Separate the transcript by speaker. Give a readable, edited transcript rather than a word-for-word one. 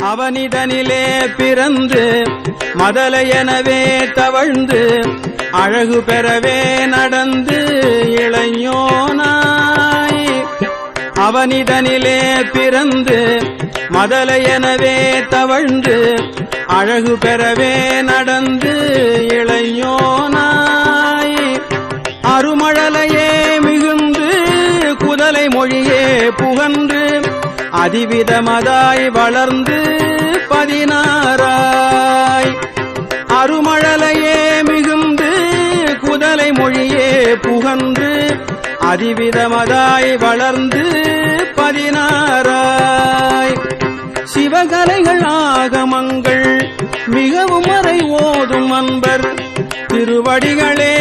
Speaker 1: அவனிதனிலே பிறந்து மதலையெனவே தவழ்ந்து அழகு பெறவே நடந்து இளைஞனாய். அவனிதனிலே பிறந்து மதலையெனவே தவழ்ந்து அழகு பெறவே நடந்து இளைஞனாய். அருமழலையே மிகுந்து குதலை மொழியே புகன்று அதிவிதமதாய் வளர்ந்து 16ஆய். அருமழலையே மிகுந்து குதலை மொழியே புகன்று அதிவிதமதாய் வளர்ந்து 16ஆய். சிவகலைகள் ஆகமங்கள் மிகவும் மறை ஓதும் அன்பர் திருவடிகளே